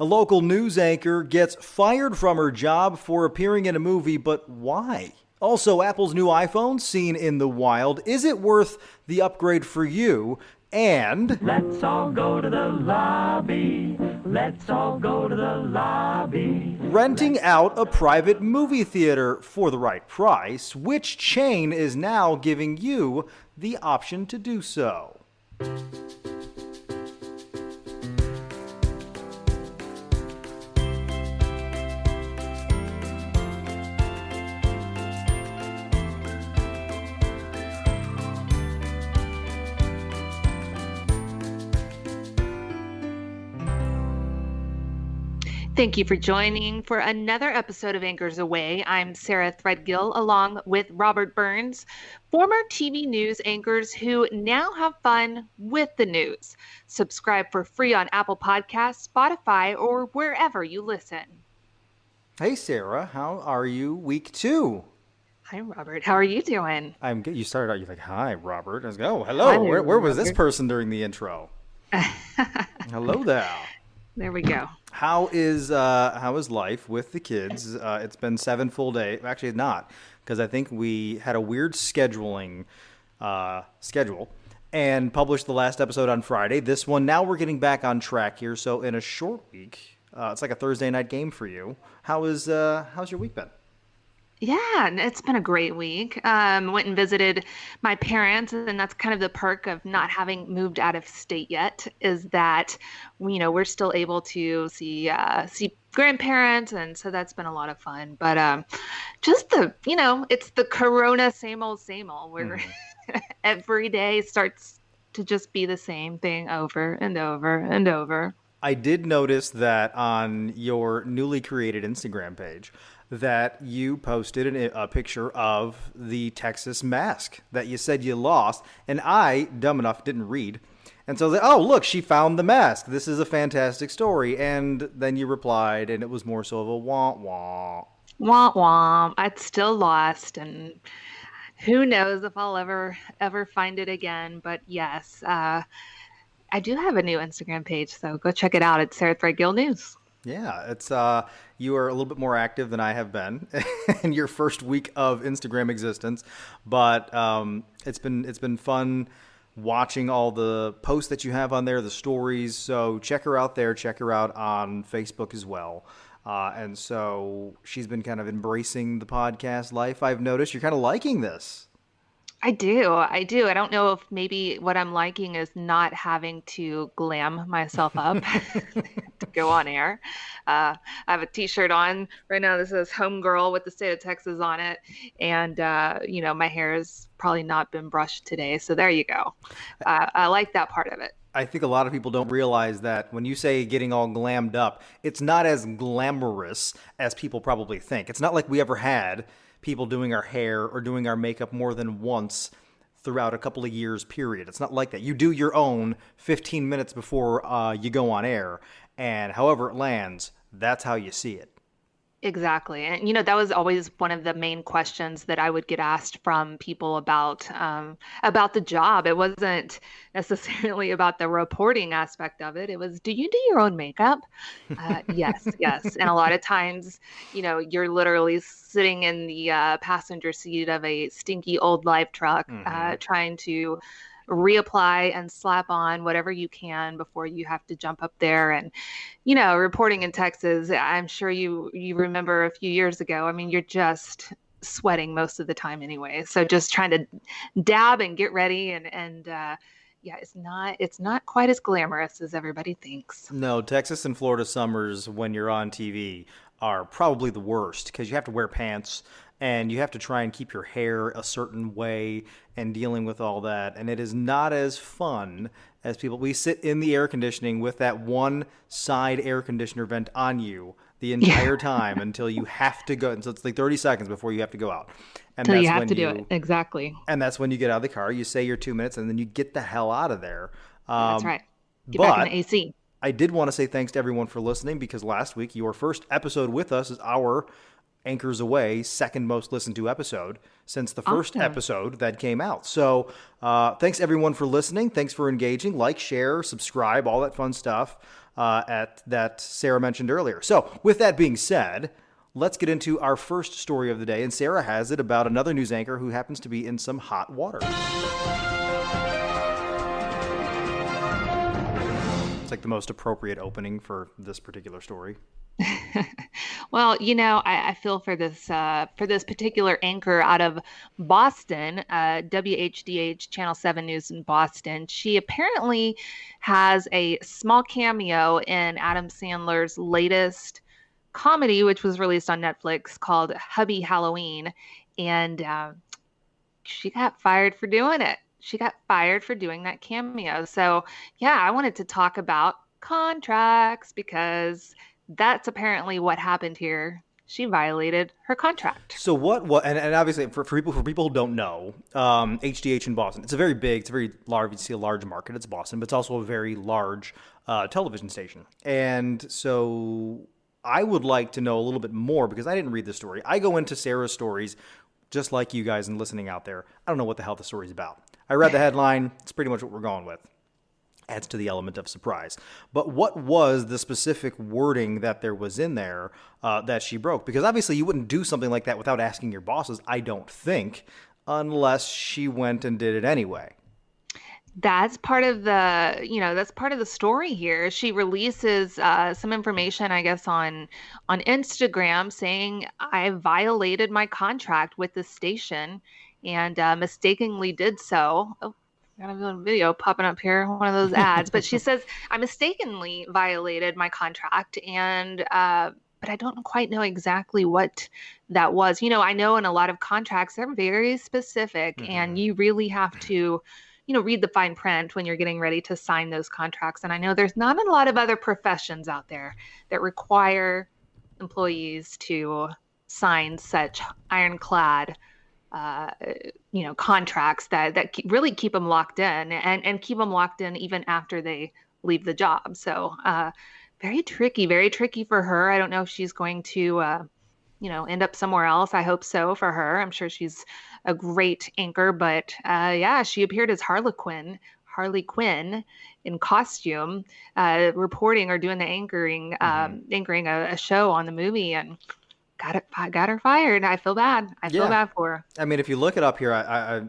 A local news anchor gets fired from her job for appearing in a movie, but why? Also, Apple's new iPhone seen in the wild. Is it worth the upgrade for you? And let's all go to the lobby. Let's all go to the lobby. Renting out a private movie theater for the right price. Which chain is now giving you the option to do so? Thank you for joining for another episode of Anchors Away. I'm Sarah Threadgill along with Robert Burns, former TV news anchors who now have fun with the news. Subscribe for free on Apple Podcasts, Spotify, or wherever you listen. Hey, Sarah, how are you? Week 2. Hi, Robert. How are you doing? I'm good. You started out, you're like, hi, Robert. I was like, oh, hello. Where was this person during the intro? Hello there. There we go. How is life with the kids? It's been 7 full days. Actually, not, because I think we had a weird scheduling schedule and published the last episode on Friday. This one, now we're getting back on track here. So in a short week, it's like a Thursday night game for you. How's your week been? Yeah, it's been a great week. Went and visited my parents, and that's kind of the perk of not having moved out of state yet, is that, we're still able to see grandparents, and so that's been a lot of fun. But just it's the Corona same old, where every day starts to just be the same thing over and over and over. I did notice that on your newly created Instagram page, that you posted a picture of the Texas mask that you said you lost, and I, dumb enough, didn't read. And so I was like, oh, look, she found the mask. This is a fantastic story. And then you replied, and it was more so of a wah-wah. Wah-wah. It's still lost, and who knows if I'll ever find it again. But yes, I do have a new Instagram page, so go check it out. It's Sarah Threadgill News. Yeah, it's you are a little bit more active than I have been in your first week of Instagram existence, but it's been fun watching all the posts that you have on there, the stories. So check her out there. Check her out on Facebook as well. And so she's been kind of embracing the podcast life. I've noticed you're kind of liking this. I do. I don't know if maybe what I'm liking is not having to glam myself up to go on air. I have a t-shirt on right now that says Homegirl with the state of Texas on it. And, my hair has probably not been brushed today. So there you go. I like that part of it. I think a lot of people don't realize that when you say getting all glammed up, it's not as glamorous as people probably think. It's not like we ever had people doing our hair or doing our makeup more than once throughout a couple of years period. It's not like that. You do your own 15 minutes before you go on air, and however it lands, that's how you see it. Exactly. And, that was always one of the main questions that I would get asked from people about the job. It wasn't necessarily about the reporting aspect of it. It was, do you do your own makeup? Yes. And a lot of times, you're literally sitting in the passenger seat of a stinky old life truck, trying to reapply and slap on whatever you can before you have to jump up there. And, reporting in Texas, I'm sure you remember a few years ago, I mean, you're just sweating most of the time anyway. So just trying to dab and get ready and it's not quite as glamorous as everybody thinks. No, Texas and Florida summers when you're on TV are probably the worst because you have to wear pants and you have to try and keep your hair a certain way and dealing with all that. And it is not as fun as people. We sit in the air conditioning with that one side air conditioner vent on you the entire time until you have to go. And so it's like 30 seconds before you have to go out. And until you have to do it. Exactly. And that's when you get out of the car, you say your 2 minutes, and then you get the hell out of there. That's right. Get back in the AC. I did want to say thanks to everyone for listening because last week, your first episode with us is our Anchors Away second most listened to episode since the first episode that came out. So thanks everyone for listening. Thanks for engaging. Like, share, subscribe, all that fun stuff. that Sarah mentioned earlier. So, with that being said, let's get into our first story of the day. And Sarah has it about another news anchor who happens to be in some hot water. It's like the most appropriate opening for this particular story. Well, I feel for this particular anchor out of Boston, WHDH Channel 7 News in Boston. She apparently has a small cameo in Adam Sandler's latest comedy, which was released on Netflix, called Hubie Halloween, and she got fired for doing it. She got fired for doing that cameo. So, yeah, I wanted to talk about contracts because that's apparently what happened here. She violated her contract. So and obviously for people who don't know, HDH in Boston, it's a very large, you see a large market. It's Boston, but it's also a very large television station. And so I would like to know a little bit more because I didn't read the story. I go into Sarah's stories just like you guys and listening out there. I don't know what the hell the story's about. I read the headline. It's pretty much what we're going with. Adds to the element of surprise. But what was the specific wording that there was in there that she broke? Because obviously you wouldn't do something like that without asking your bosses, I don't think, unless she went and did it anyway. That's part of that's part of the story here. She releases some information, I guess, on Instagram saying I violated my contract with the station and mistakenly did so. Oh, got a video popping up here, one of those ads. But she says I mistakenly violated my contract, and but I don't quite know exactly what that was. I know in a lot of contracts they're very specific, and you really have to read the fine print when you're getting ready to sign those contracts. And I know there's not a lot of other professions out there that require employees to sign such ironclad, contracts that really keep them locked in and keep them locked in even after they leave the job. So very tricky for her. I don't know if she's going to, end up somewhere else. I hope so for her. I'm sure she's a great anchor, but yeah, she appeared as Harley Quinn in costume, reporting or doing the anchoring a show on the movie, and got her fired. I feel bad. I feel bad for her. I mean, if you look it up here,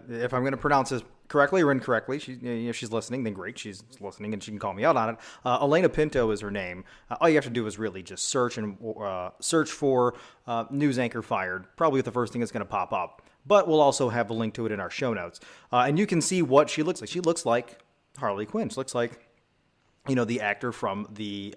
if I'm going to pronounce this correctly or incorrectly, if she's listening, then great. She's listening and she can call me out on it. Elena Pinto is her name. All you have to do is really just search for news anchor fired. Probably the first thing that's going to pop up. But we'll also have a link to it in our show notes. And you can see what she looks like. She looks like Harley Quinn. She looks like, the actor from the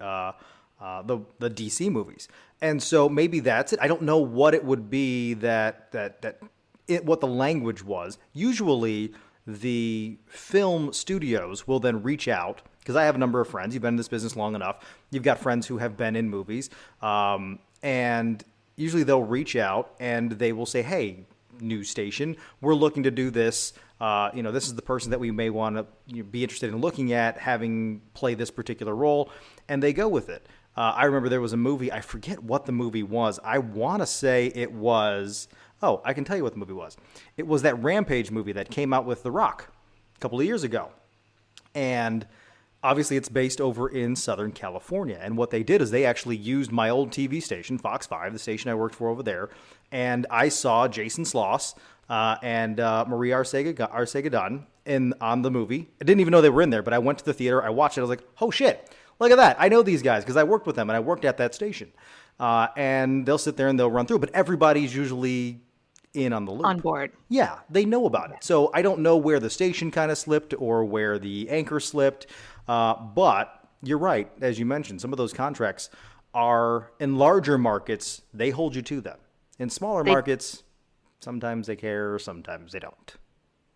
DC movies. And so maybe that's it. I don't know what it would be what the language was. Usually the film studios will then reach out, because I have a number of friends. You've been in this business long enough. You've got friends who have been in movies. And usually they'll reach out and they will say, hey, news station, we're looking to do this. This is the person that we may want to be interested in looking at having play this particular role. And they go with it. I remember there was a movie, I forget what the movie was. I want to say it was, I can tell you what the movie was. It was that Rampage movie that came out with The Rock a couple of years ago. And obviously it's based over in Southern California. And what they did is they actually used my old TV station, Fox 5, the station I worked for over there. And I saw Jason Sloss and Marie Arcega on the movie. I didn't even know they were in there, but I went to the theater, I watched it, I was like, oh shit. Look at that. I know these guys because I worked with them and I worked at that station. And they'll sit there and they'll run through. But everybody's usually in on the loop. On board. Yeah, they know about it. So I don't know where the station kind of slipped or where the anchor slipped. But you're right. As you mentioned, some of those contracts are in larger markets. They hold you to them. In smaller markets, sometimes they care, sometimes they don't.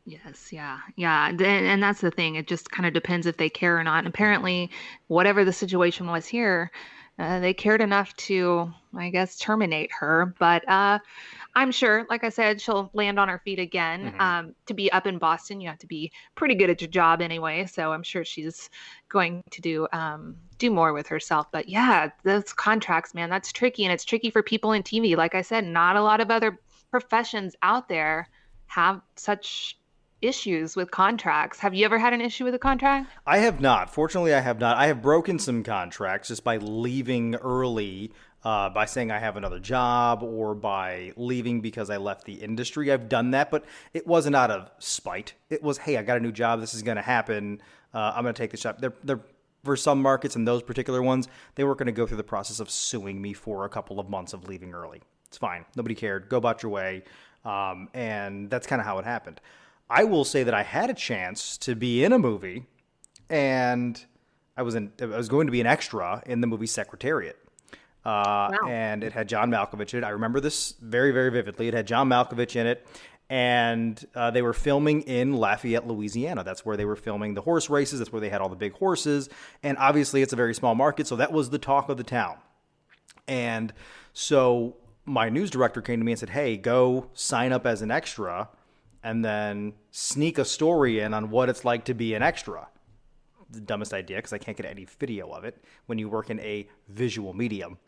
Yes, yeah. And that's the thing. It just kind of depends if they care or not. And apparently, whatever the situation was here, they cared enough to, I guess, terminate her. But I'm sure, like I said, she'll land on her feet again. To be up in Boston, you have to be pretty good at your job anyway. So I'm sure she's going to do more with herself. But yeah, those contracts, man, that's tricky. And it's tricky for people in TV. Like I said, not a lot of other professions out there have such issues with contracts. Have you ever had an issue with a contract? I have not. Fortunately, I have not. I have broken some contracts just by leaving early, by saying I have another job or by leaving because I left the industry. I've done that, but it wasn't out of spite. It was, hey, I got a new job. This is going to happen. I'm going to take this job. They're for some markets and those particular ones, they weren't going to go through the process of suing me for a couple of months of leaving early. It's fine. Nobody cared. Go about your way. And that's kind of how it happened. I will say that I had a chance to be in a movie, and I was going to be an extra in the movie Secretariat. Wow. And it had John Malkovich in it. I remember this very, very vividly. It had John Malkovich in it, and they were filming in Lafayette, Louisiana. That's where they were filming the horse races. That's where they had all the big horses. And obviously, it's a very small market, so that was the talk of the town. And so my news director came to me and said, hey, go sign up as an extra and then sneak a story in on what it's like to be an extra. The dumbest idea because I can't get any video of it when you work in a visual medium.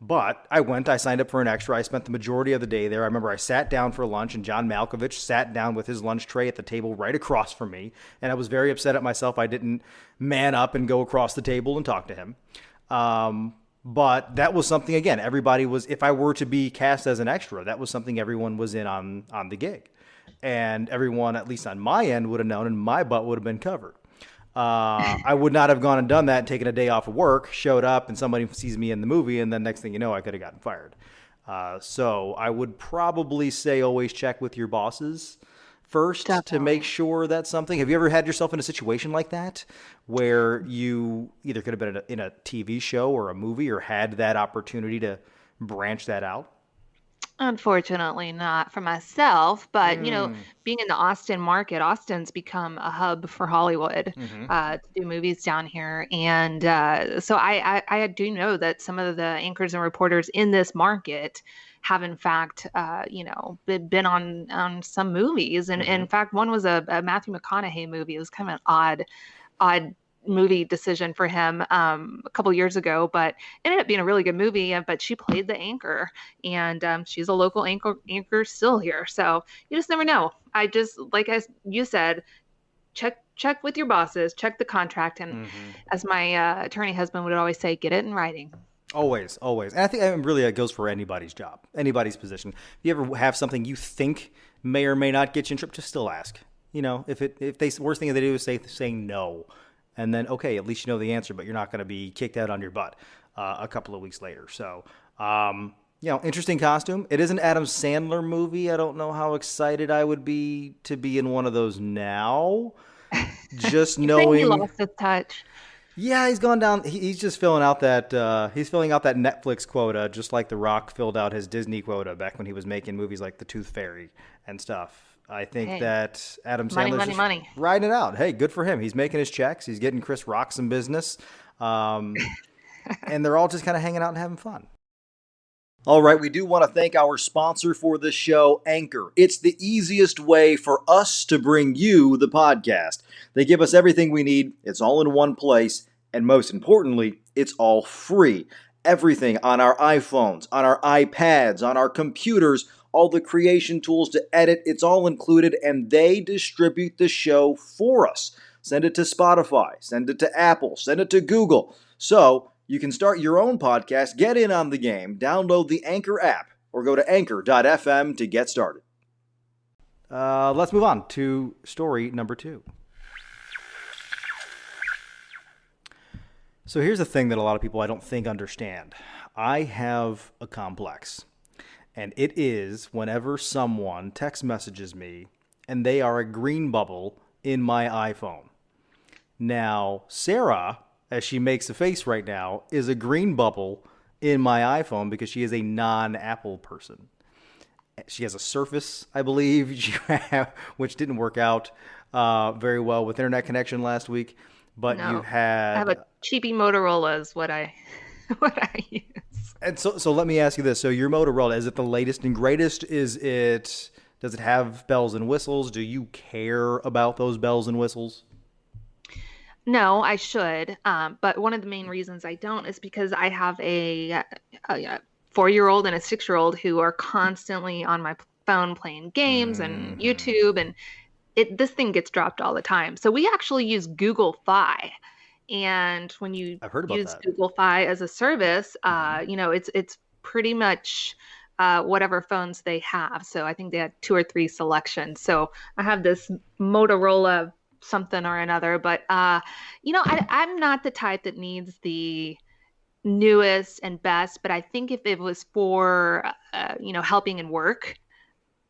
But I went, I signed up for an extra. I spent the majority of the day there. I remember I sat down for lunch and John Malkovich sat down with his lunch tray at the table right across from me. And I was very upset at myself. I didn't man up and go across the table and talk to him. But that was something, again, everybody was, if I were to be cast as an extra, that was something everyone was in on the gig. And everyone, at least on my end, would have known and my butt would have been covered. I would not have gone and done that and taken a day off of work, showed up, and somebody sees me in the movie, and then next thing you know, I could have gotten fired. So I would probably say always check with your bosses first to Definitely. make sure that's something. Have you ever had yourself in a situation like that where you either could have been in a TV show or a movie or had that opportunity to branch that out? Unfortunately, not for myself, but being in the Austin market, Austin's become a hub for Hollywood to do movies down here, and so I do know that some of the anchors and reporters in this market have, in fact, been on some movies, and in fact, one was a Matthew McConaughey movie. It was kind of an odd movie decision for him a couple years ago, but ended up being a really good movie. But she played the anchor, and she's a local anchor still here. So you just never know. I just, like you said, check with your bosses, check the contract, and as my attorney husband would always say, get it in writing. Always, always. And I think really it goes for anybody's job, anybody's position. If you ever have something you think may or may not get you in trouble, just still ask. If they worst thing they do is say no. And then, okay, at least you know the answer, but you're not going to be kicked out on your butt a couple of weeks later. So, interesting costume. It is an Adam Sandler movie. I don't know how excited I would be to be in one of those now. Just You think he knowing, lost his touch? yeah, he's gone down. He's just filling out that. He's filling out that Netflix quota, just like The Rock filled out his Disney quota back when he was making movies like The Tooth Fairy and stuff. I think Hey, that Adam money, Sandler's money, just money. riding it out. Hey, good for him. He's making his checks. He's getting Chris Rock some business. Um, and they're all just kind of hanging out and having fun. All right, we do want to thank our sponsor for the show, Anchor. It's the easiest way for us to bring you the podcast. They give us everything we need. It's all in one place. And most importantly, it's all free. Everything on our iPhones, on our iPads, on our computers, all the creation tools to edit, it's all included, and they distribute the show for us. Send it to Spotify, send it to Apple, send it to Google. So you can start your own podcast, get in on the game, download the Anchor app, or go to anchor.fm to get started. Let's move on to story number 2. So here's the thing that a lot of people I don't think understand. I have a complex. And it is whenever someone text messages me and they are a green bubble in my iPhone. Now, Sarah, as she makes a face right now, is a green bubble in my iPhone because she is a non-Apple person. She has a Surface, I believe, which didn't work out very well with internet connection last week. But No, you I have had a cheapy Motorola is what I what I use. And so let me ask you this. So your Motorola, is it the latest and greatest? Does it have bells and whistles? Do you care about those bells and whistles? No, I should. But one of the main reasons I don't is because I have a 4-year-old and a 6-year-old who are constantly on my phone playing games and YouTube, and this thing gets dropped all the time. So we actually use Google Fi. And when you I've heard about use that. Google Fi as a service, Hmm. it's pretty much whatever phones they have. So I think they had two or three selections. So I have this Motorola something or another, but I'm not the type that needs the newest and best. But I think if it was for helping in work,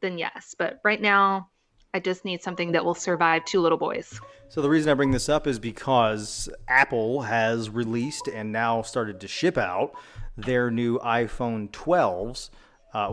then yes. But right now, I just need something that will survive two little boys. So the reason I bring this up is because Apple has released and now started to ship out their new iPhone 12s,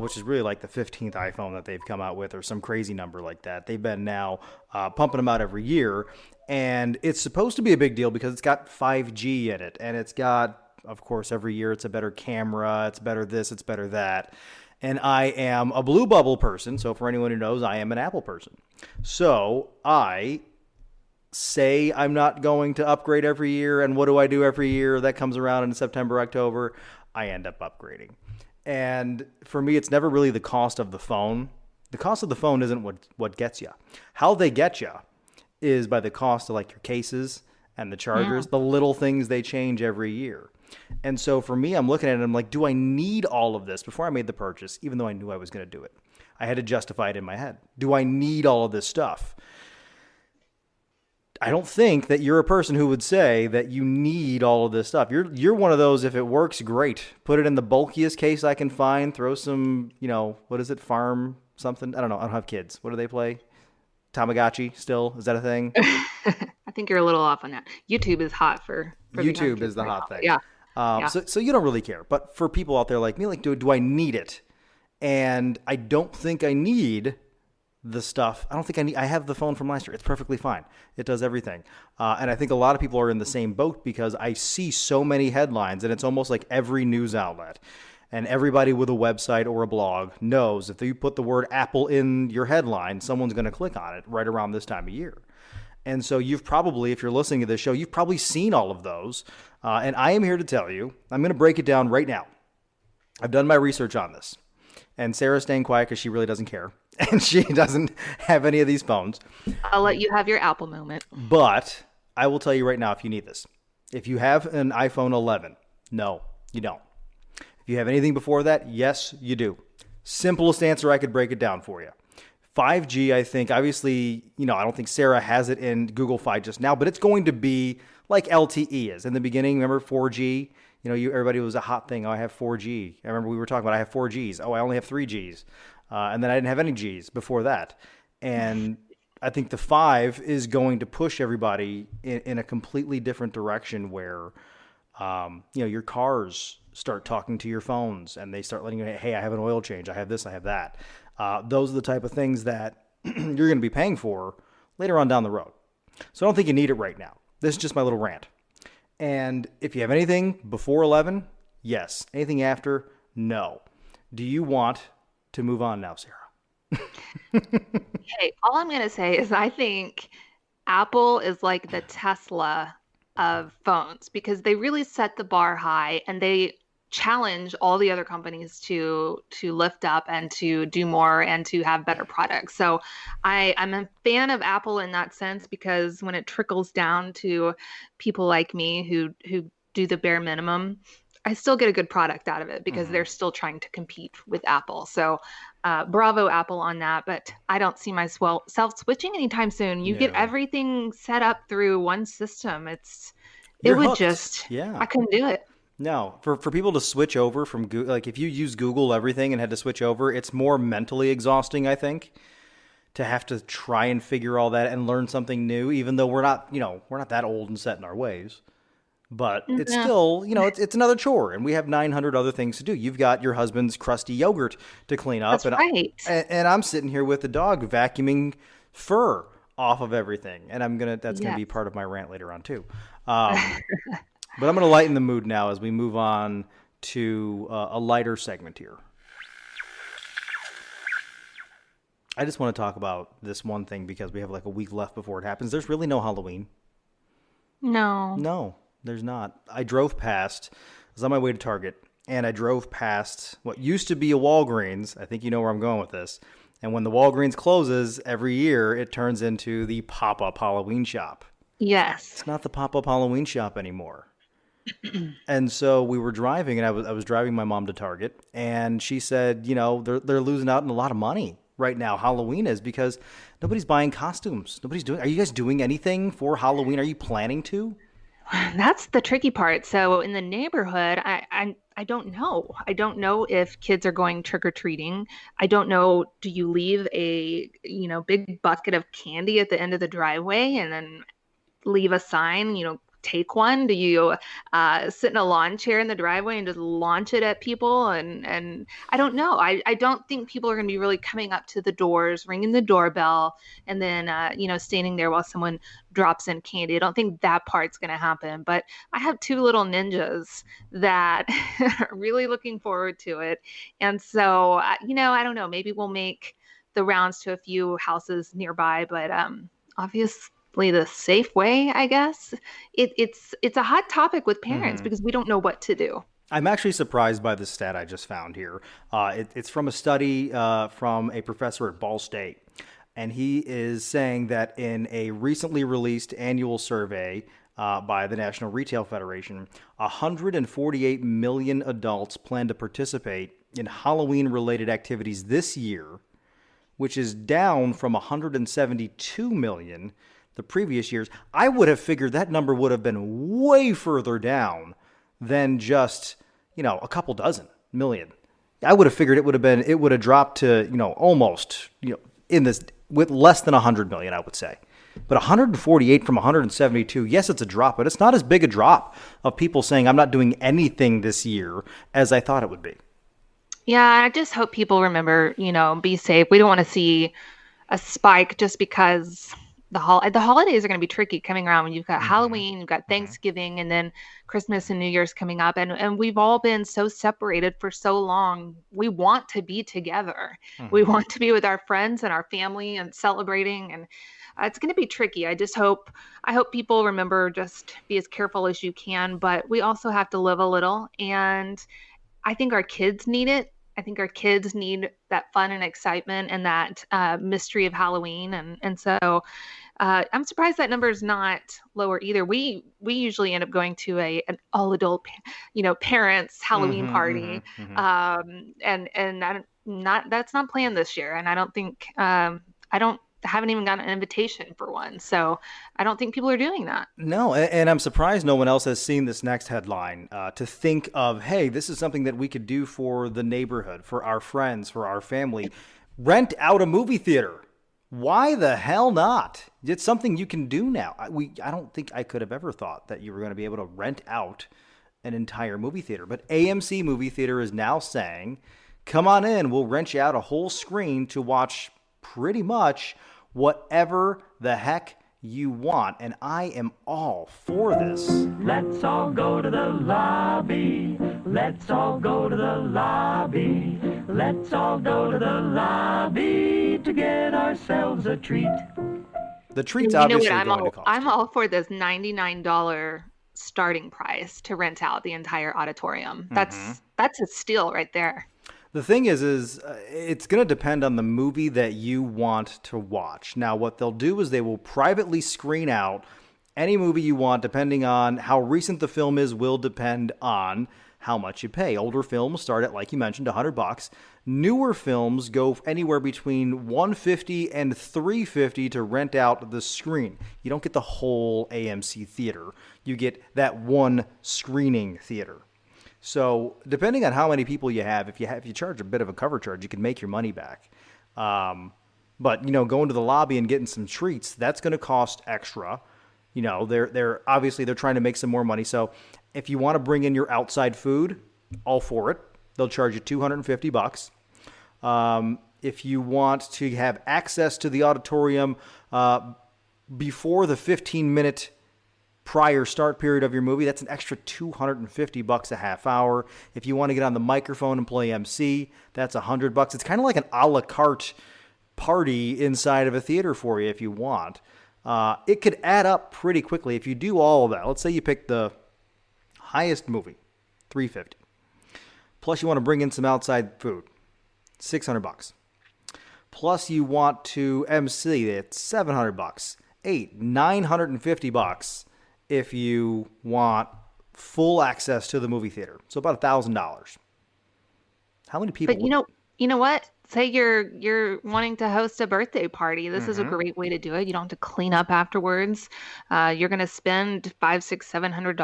which is really like the 15th iPhone that they've come out with, or some crazy number like that. They've been now pumping them out every year, and it's supposed to be a big deal because it's got 5G in it, and it's got, of course, every year it's a better camera, it's better this, it's better that. And I am a Blue Bubble person, so for anyone who knows, I am an Apple person. So I say I'm not going to upgrade every year, and what do I do every year that comes around in September, October? I end up upgrading. And for me, it's never really the cost of the phone. The cost of the phone isn't what gets you. How they get you is by the cost of like your cases and the chargers, the little things they change every year. And so for me, I'm looking at it, I'm like, do I need all of this? Before I made the purchase, even though I knew I was going to do it, I had to justify it in my head. Do I need all of this stuff? I don't think that you're a person who would say that you need all of this stuff. You're one of those, if it works, great. Put it in the bulkiest case I can find. Throw some, what is it, farm something? I don't know. I don't have kids. What do they play? Tamagotchi still? Is that a thing? I think you're a little off on that. YouTube is hot for the young YouTube kids is the right hot now. thing. Yeah, yeah. So you don't really care. But for people out there like me, like, do I need it? And I don't think I need the stuff. I don't think I have the phone from last year. It's perfectly fine. It does everything. And I think a lot of people are in the same boat because I see so many headlines, and it's almost like every news outlet and everybody with a website or a blog knows if you put the word Apple in your headline, someone's going to click on it right around this time of year. And so you've probably, if you're listening to this show, you've probably seen all of those. And I am here to tell you, I'm going to break it down right now. I've done my research on this. And Sarah's staying quiet because she really doesn't care. And she doesn't have any of these phones. I'll let you have your Apple moment. But I will tell you right now if you need this. If you have an iPhone 11, no, you don't. If you have anything before that, yes, you do. Simplest answer, I could break it down for you. 5G, I think, obviously, I don't think Sarah has it in Google Fi just now, but it's going to be like LTE is. In the beginning, remember 4G? Everybody was a hot thing. Oh, I have 4G. I remember we were talking about I have 4Gs. Oh, I only have 3Gs. And then I didn't have any Gs before that. And I think the 5 is going to push everybody in a completely different direction where, your cars start talking to your phones and they start letting you know, hey, I have an oil change. I have this, I have that. Those are the type of things that you're going to be paying for later on down the road. So I don't think you need it right now. This is just my little rant. And if you have anything before 11, yes. Anything after, no. Do you want to move on now, Sarah? Hey, all I'm going to say is I think Apple is like the Tesla of phones because they really set the bar high and they challenge all the other companies to lift up and to do more and to have better products. So I'm a fan of Apple in that sense because when it trickles down to people like me who do the bare minimum, I still get a good product out of it because they're still trying to compete with Apple. So bravo Apple on that, but I don't see myself switching anytime soon. You get No. everything set up through one system. It You're would hooked. just, Yeah. I couldn't do it. No, for people to switch over from Google, like if you use Google everything and had to switch over, it's more mentally exhausting, I think, to have to try and figure all that and learn something new, even though we're not that old and set in our ways. But it's Yeah, still, it's another chore, and we have 900 other things to do. You've got your husband's crusty yogurt to clean up, that's right. and I'm sitting here with the dog vacuuming fur off of everything, and that's gonna Yes. be part of my rant later on too. Um, But I'm going to lighten the mood now as we move on to a lighter segment here. I just want to talk about this one thing because we have like a week left before it happens. There's really no Halloween. No. No, there's not. I was on my way to Target, and I drove past what used to be a Walgreens. I think you know where I'm going with this. And when the Walgreens closes every year, it turns into the pop-up Halloween shop. Yes. It's not the pop-up Halloween shop anymore. And so we were driving, and I was driving my mom to Target, and she said, they're losing out on a lot of money right now. Halloween is because nobody's buying costumes. Nobody's doing. Are you guys doing anything for Halloween? Are you planning to? That's the tricky part. So in the neighborhood, I don't know. I don't know if kids are going trick or treating. I don't know. Do you leave a big bucket of candy at the end of the driveway and then leave a sign, take one? Do you sit in a lawn chair in the driveway and just launch it at people? And I don't know. I don't think people are going to be really coming up to the doors, ringing the doorbell, and then, standing there while someone drops in candy. I don't think that part's going to happen. But I have two little ninjas that are really looking forward to it. And so, I don't know. Maybe we'll make the rounds to a few houses nearby, but obviously the safe way, I guess. It's a hot topic with parents because we don't know what to do. I'm actually surprised by the stat I just found here. It's from a study from a professor at Ball State. And he is saying that in a recently released annual survey by the National Retail Federation, 148 million adults plan to participate in Halloween-related activities this year, which is down from 172 million the previous years. I would have figured that number would have been way further down than just, a couple dozen million. I would have figured it would have dropped to, almost, in this with less than 100 million, I would say. But 148 from 172, yes, it's a drop, but it's not as big a drop of people saying I'm not doing anything this year as I thought it would be. Yeah, I just hope people remember, be safe. We don't want to see a spike just because the holidays are going to be tricky coming around when you've got Halloween, you've got Thanksgiving, and then Christmas and New Year's coming up. And we've all been so separated for so long. We want to be together. We want to be with our friends and our family and celebrating. And it's going to be tricky. I hope people remember, just be as careful as you can. But we also have to live a little. And I think our kids need it. I think our kids need that fun and excitement and that mystery of Halloween. And so I'm surprised that number is not lower either. We usually end up going to an all adult, parents Halloween party. And that's not planned this year. And I don't think, haven't even gotten an invitation for one. So I don't think people are doing that. No, and I'm surprised no one else has seen this next headline to think of, hey, this is something that we could do for the neighborhood, for our friends, for our family. Rent out a movie theater. Why the hell not? It's something you can do now. I don't think I could have ever thought that you were going to be able to rent out an entire movie theater. But AMC Movie Theater is now saying, come on in, we'll rent you out a whole screen to watch pretty much whatever the heck you want. And I am all for this. Let's all go to the lobby. Let's all go to the lobby. Let's all go to the lobby to get ourselves a treat. The treat's obviously what? going to cost. I'm all for this $99 starting price to rent out the entire auditorium. That's a steal right there. The thing is it's going to depend on the movie that you want to watch. Now, what they'll do is they will privately screen out any movie you want, depending on how recent the film is, will depend on how much you pay. Older films start at, like you mentioned, $100. Newer films go anywhere between $150 and $350 to rent out the screen. You don't get the whole AMC theater. You get that one screening theater. So depending on how many people you have, if you charge a bit of a cover charge, you can make your money back. But going to the lobby and getting some treats, that's going to cost extra. They're obviously they're trying to make some more money. So if you want to bring in your outside food, all for it. They'll charge you $250. If you want to have access to the auditorium before the 15-minute prior start period of your movie, that's an extra $250 a half hour. If you want to get on the microphone and play MC, that's $100. It's kind of like an a la carte party inside of a theater for you if you want. It could add up pretty quickly if you do all of that. Let's say you pick the highest movie, $350. Plus you want to bring in some outside food, $600. plus you want to MC, it's $700. $950 if you want full access to the movie theater. So about $1,000. How many people? But you know what? Say you're wanting to host a birthday party. This is a great way to do it. You don't have to clean up afterwards. You're gonna spend $500, $600,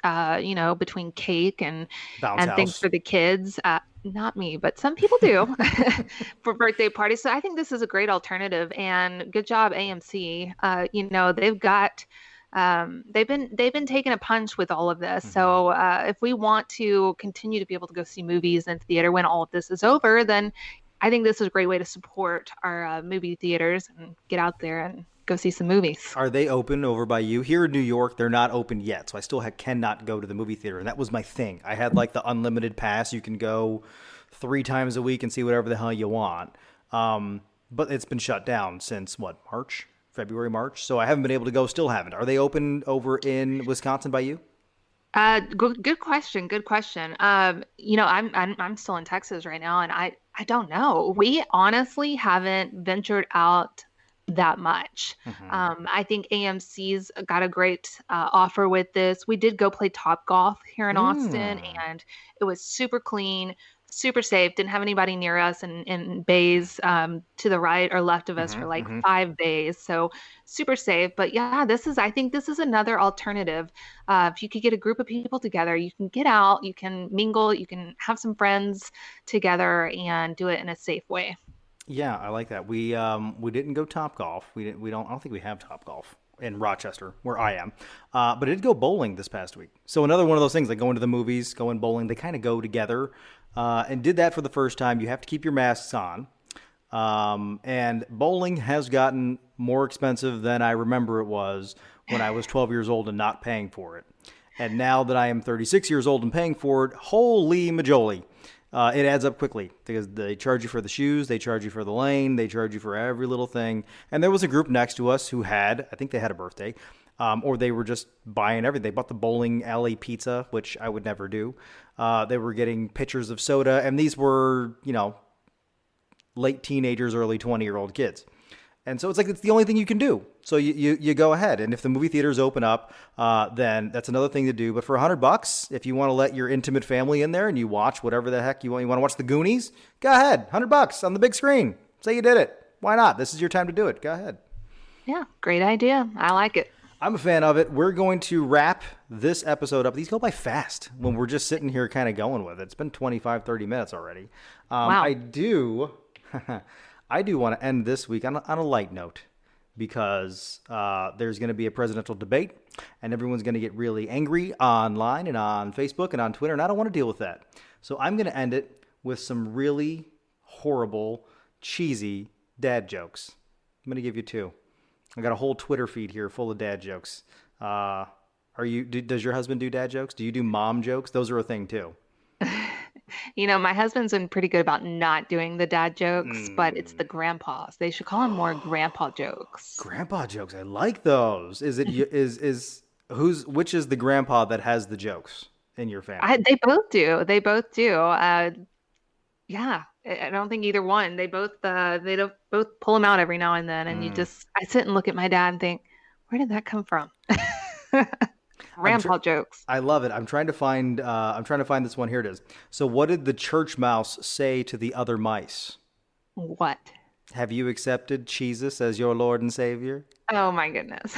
$700, between cake and Bounce things house. for the kids. Not me, but some people do for birthday parties. So I think this is a great alternative. And good job, AMC. They've got they've been taking a punch with all of this. So if we want to continue to be able to go see movies in theater when all of this is over, then I think this is a great way to support our movie theaters and get out there and go see some movies. Are they open over by you? Here in New York, they're not open yet, so I still cannot go to the movie theater, and that was my thing. I had like the unlimited pass. You can go 3 times a week and see whatever the hell you want. But it's been shut down since, February, March? So I haven't been able to go, still haven't. Are they open over in Wisconsin by you? Good question. Good question. I'm still in Texas right now, and I don't know. We honestly haven't ventured out that much. I think AMC's got a great offer with this. We did go play Top Golf here in Austin, and it was super clean, super safe. Didn't have anybody near us in bays to the right or left of us for like 5 days. So super safe. But yeah, I think this is another alternative. If you could get a group of people together, you can get out, you can mingle, you can have some friends together and do it in a safe way. Yeah, I like that. We didn't go Top Golf. I don't think we have Top Golf in Rochester, where I am. But I did go bowling this past week. So another one of those things, like going to the movies, going bowling, they kind of go together. And did that for the first time. You have to keep your masks on. And bowling has gotten more expensive than I remember it was when I was 12 years old and not paying for it. And now that I am 36 years old and paying for it, holy majoli. It adds up quickly because they charge you for the shoes, they charge you for the lane, they charge you for every little thing. And there was a group next to us who I think they had a birthday, or they were just buying everything. They bought the bowling alley pizza, which I would never do. They were getting pitchers of soda, and these were, late teenagers, early 20-year-old kids. And so it's like it's the only thing you can do. So you go ahead. And if the movie theaters open up, then that's another thing to do. But for $100, if you want to let your intimate family in there and you watch whatever the heck you want to watch the Goonies, go ahead. $100 on the big screen. Say you did it. Why not? This is your time to do it. Go ahead. Yeah, great idea. I like it. I'm a fan of it. We're going to wrap this episode up. These go by fast when we're just sitting here kind of going with it. It's been 25, 30 minutes already. Wow. I do want to end this week on a light note because there's going to be a presidential debate and everyone's going to get really angry online and on Facebook and on Twitter, and I don't want to deal with that. So I'm going to end it with some really horrible, cheesy dad jokes. I'm going to give you 2. I got a whole Twitter feed here full of dad jokes. Does your husband do dad jokes? Do you do mom jokes? Those are a thing too. My husband's been pretty good about not doing the dad jokes, but it's the grandpas. They should call him more grandpa jokes. Grandpa jokes. I like those. Is it which is the grandpa that has the jokes in your family? They both do. Yeah, I don't think either one. They both pull them out every now and then, and I sit and look at my dad and think, where did that come from? Grandpa jokes. I love it. I'm trying to find this one. Here it is. So what did the church mouse say to the other mice? What? Have you accepted Jesus as your Lord and Savior? Oh my goodness.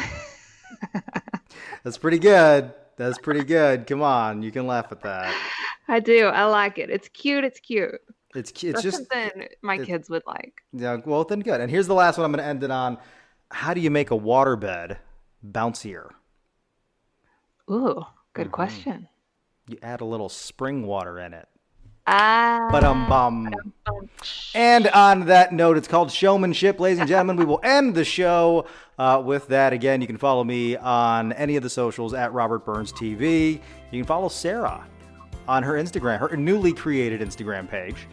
That's pretty good. Come on, you can laugh at that. I do. I like it. It's cute. It's That's just something my kids would like. Yeah, well then good. And here's the last one I'm going to end it on. How do you make a waterbed bouncier? Ooh, good question. You add a little spring water in it. Ba-dum-bum. And on that note, it's called showmanship, ladies and gentlemen. We will end the show with that. Again, you can follow me on any of the socials at Robert Burns TV. You can follow Sarah on her Instagram, her newly created Instagram page.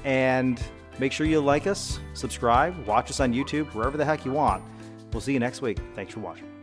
And make sure you like us, subscribe, watch us on YouTube, wherever the heck you want. We'll see you next week. Thanks for watching.